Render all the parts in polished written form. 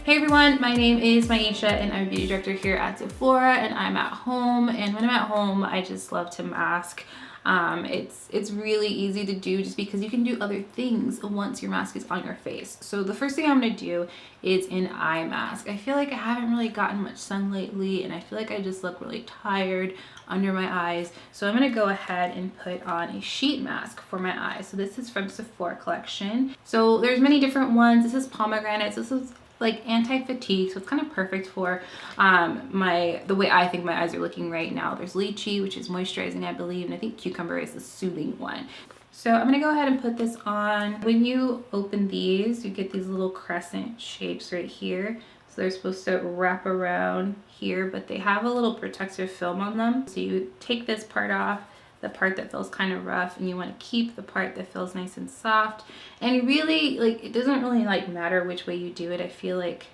Hey everyone, my name is Myiesha and I'm a beauty director here at Sephora, and I'm at home, and when I'm at home I just love to mask. It's really easy to do just because you can do other things once your mask is on your face. So the first thing I'm going to do is an eye mask. I feel like I haven't really gotten much sun lately, and I feel like I just look really tired under my eyes. So I'm going to go ahead and put on a sheet mask for my eyes. So this is from Sephora collection. So there's many different ones. This is pomegranates. This is like anti-fatigue, so it's kind of perfect for the way I think my eyes are looking right now. There's lychee, which is moisturizing, I believe, and I think cucumber is the soothing one. So I'm gonna go ahead and put this on. When you open these, you get these little crescent shapes right here. So they're supposed to wrap around here, but they have a little protective film on them. So you take this part off, the part that feels kind of rough, and you want to keep the part that feels nice and soft. And really, like, it doesn't really like matter which way you do it. I feel like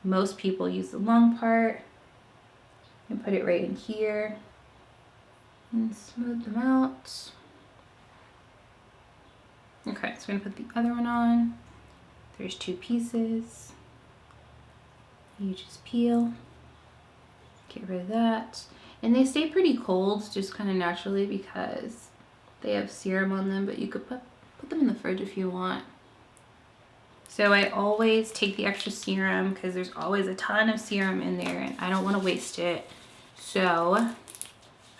most people use the long part and put it right in here and smooth them out. Okay, so I'm gonna put the other one on. There's two pieces. You just peel, get rid of that. And they stay pretty cold just kind of naturally because they have serum on them, but you could put them in the fridge if you want. So I always take the extra serum because there's always a ton of serum in there and I don't want to waste it. So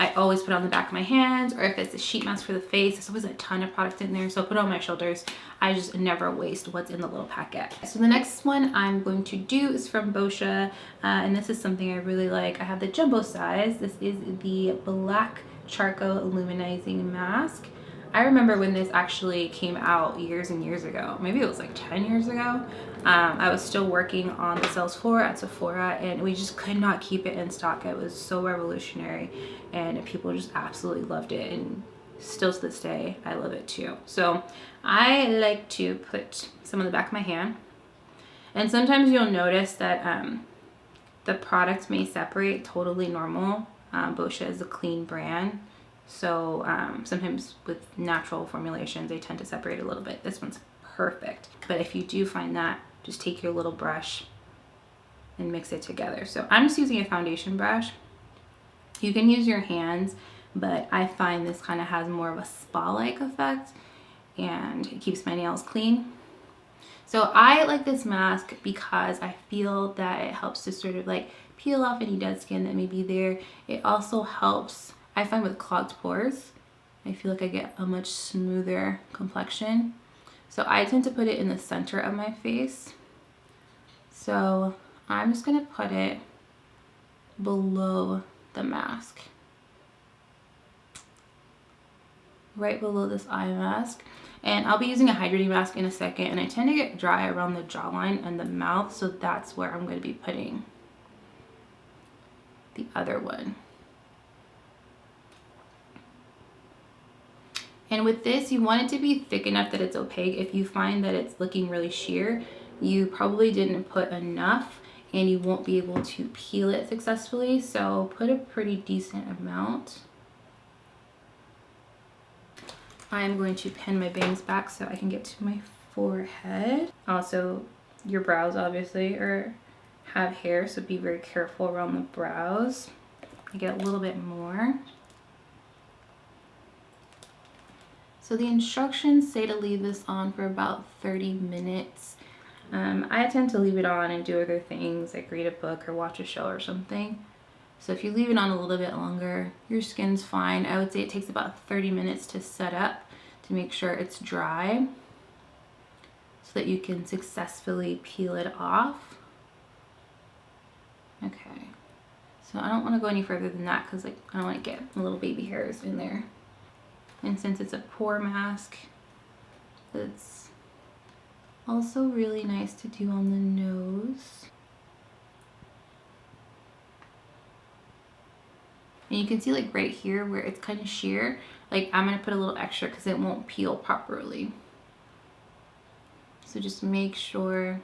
I always put it on the back of my hands, or if it's a sheet mask for the face, there's always a ton of product in there. So I put it on my shoulders. I just never waste what's in the little packet. So the next one I'm going to do is from Boscia, and this is something I really like. I have the jumbo size. This is the Black Charcoal Illuminating Mask. I remember when this actually came out years and years ago. Maybe it was like 10 years ago. I was still working on the sales floor at Sephora, and we just could not keep it in stock. It was so revolutionary, and people just absolutely loved it. And still to this day, I love it too. So I like to put some on the back of my hand. And sometimes you'll notice that the product may separate, totally normal. Boscia is a clean brand. So sometimes with natural formulations, they tend to separate a little bit. This one's perfect. But if you do find that, just take your little brush and mix it together. So I'm just using a foundation brush. You can use your hands, but I find this kind of has more of a spa-like effect and it keeps my nails clean. So I like this mask because I feel that it helps to sort of like peel off any dead skin that may be there. It also helps, I find, with clogged pores. I feel like I get a much smoother complexion. So I tend to put it in the center of my face. So I'm just gonna put it below the mask. Right below this eye mask. And I'll be using a hydrating mask in a second, and I tend to get dry around the jawline and the mouth, so that's where I'm going to be putting the other one. And with this, you want it to be thick enough that it's opaque. If you find that it's looking really sheer, you probably didn't put enough and you won't be able to peel it successfully. So put a pretty decent amount. I'm going to pin my bangs back so I can get to my forehead. Also, your brows obviously have hair, so be very careful around the brows. I get a little bit more. So the instructions say to leave this on for about 30 minutes. I tend to leave it on and do other things like read a book or watch a show or something. So if you leave it on a little bit longer, your skin's fine. I would say it takes about 30 minutes to set up to make sure it's dry so that you can successfully peel it off. Okay, so I don't want to go any further than that because, like, I don't want to get little baby hairs in there. And since it's a pore mask, it's also really nice to do on the nose. And you can see, like, right here where it's kind of sheer, like, I'm going to put a little extra because it won't peel properly. So just make sure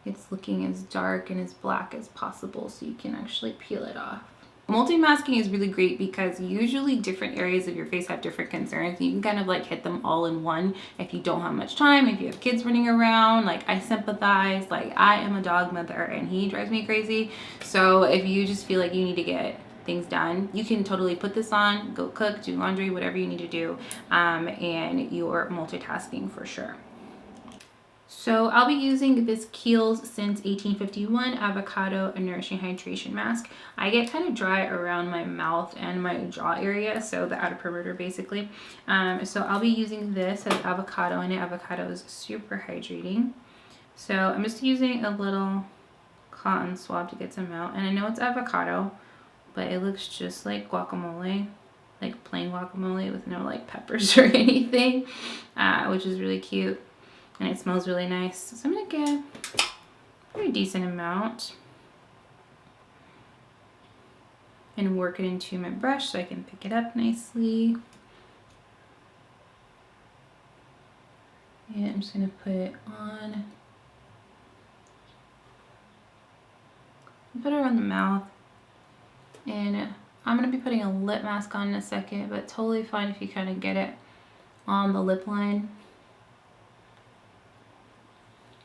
it's looking as dark and as black as possible so you can actually peel it off. Multi-masking is really great because usually different areas of your face have different concerns. You can kind of like hit them all in one if you don't have much time, if you have kids running around. Like, I sympathize. Like, I am a dog mother and he drives me crazy. So if you just feel like you need to get things done, you can totally put this on, go cook, do laundry, whatever you need to do, and you're multitasking for sure. So I'll be using this Kiehl's Since 1851 Avocado and Nourishing Hydration Mask. I get kind of dry around my mouth and my jaw area, so the outer perimeter basically. So I'll be using this as avocado in it. Avocado is super hydrating. So I'm just using a little cotton swab to get some out. And I know it's avocado, but it looks just like guacamole, like plain guacamole with no like peppers or anything, which is really cute. And it smells really nice. So I'm gonna get a pretty decent amount and work it into my brush so I can pick it up nicely. And I'm just gonna put it on. Put it around the mouth. And I'm gonna be putting a lip mask on in a second, but totally fine if you kind of get it on the lip line.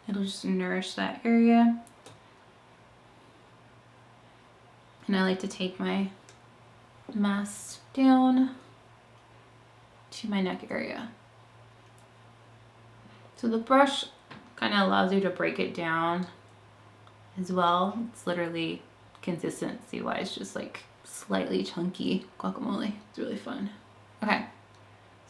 It'll just nourish that area. And I like to take my mask down to my neck area. So the brush kind of allows you to break it down as well. It's literally consistency wise, just like slightly chunky guacamole. It's really fun. Okay,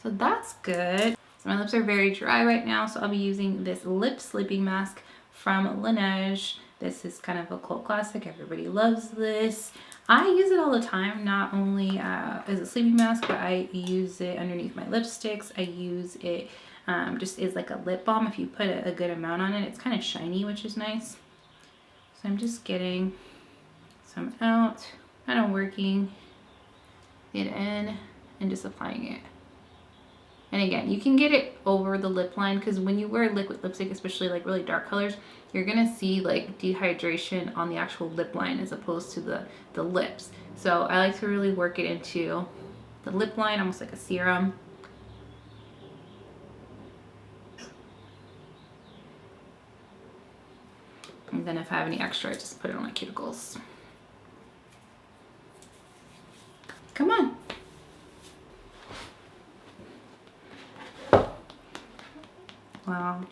so that's good. So my lips are very dry right now, so I'll be using this lip sleeping mask from Laneige. This is kind of a cult classic. Everybody loves this. I use it all the time, not only as a sleeping mask, but I use it underneath my lipsticks. I use it just as like a lip balm. If you put a good amount on it, it's kind of shiny, which is nice. So I'm just getting some out, kind of working it in and just applying it. And again, you can get it over the lip line because when you wear liquid lipstick, especially like really dark colors, you're gonna see like dehydration on the actual lip line as opposed to the lips. So I like to really work it into the lip line, almost like a serum. And then if I have any extra, I just put it on my cuticles. Come on. Wow.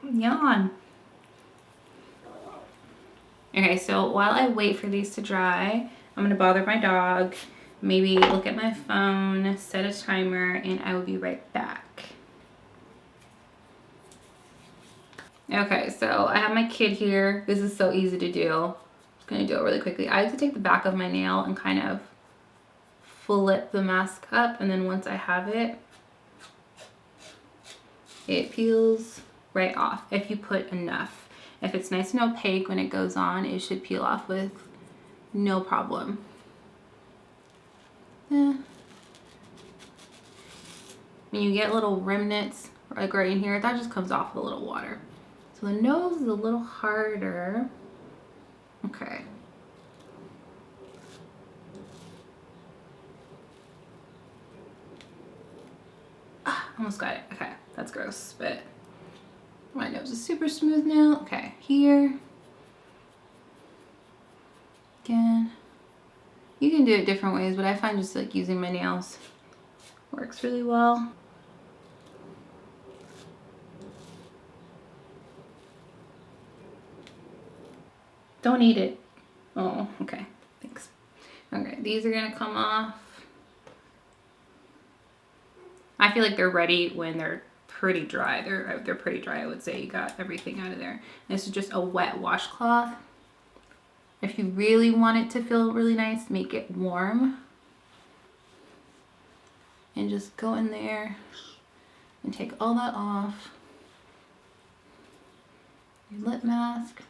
Yawn. Okay, so while I wait for these to dry, I'm gonna bother my dog, maybe look at my phone, set a timer, and I will be right back. Okay, so I have my kid here. This is so easy to do. I'm just gonna do it really quickly. I like to take the back of my nail and kind of flip the mask up, and then once I have it, it peels right off if you put enough. If it's nice and opaque when it goes on, it should peel off with no problem. When you get little remnants like right in here, that just comes off with a little water. So the nose is a little harder. Okay. Almost got it. Okay, that's gross, but my nose is super smooth now. Okay, here. Again. You can do it different ways, but I find just like using my nails works really well. Don't eat it. Oh, okay, thanks. Okay, these are gonna come off. I feel like they're ready when they're pretty dry. They're pretty dry, I would say. You got everything out of there. This is just a wet washcloth. If you really want it to feel really nice, make it warm. And just go in there and take all that off. Your lip mask.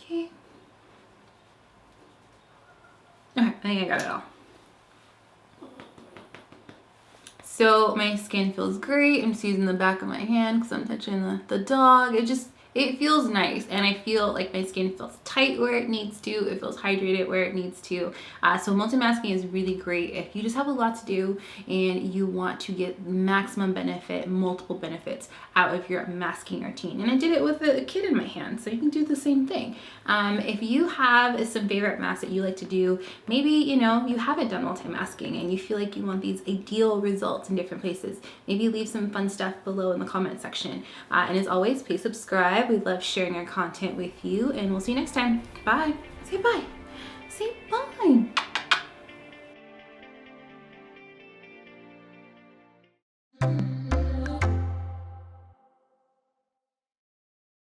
Okay. Okay, I think I got it all. So my skin feels great. I'm just using the back of my hand because I'm touching the dog. It feels nice, and I feel like my skin feels tight where it needs to. It feels hydrated where it needs to. So multi-masking is really great if you just have a lot to do and you want to get maximum benefit, multiple benefits out of your masking routine. And I did it with a kid in my hand, so you can do the same thing. If you have some favorite masks that you like to do, maybe you haven't done multi-masking and you feel like you want these ideal results in different places, maybe leave some fun stuff below in the comment section. And as always, please subscribe. We love sharing our content with you, and we'll see you next time. Bye. Say bye. Say bye.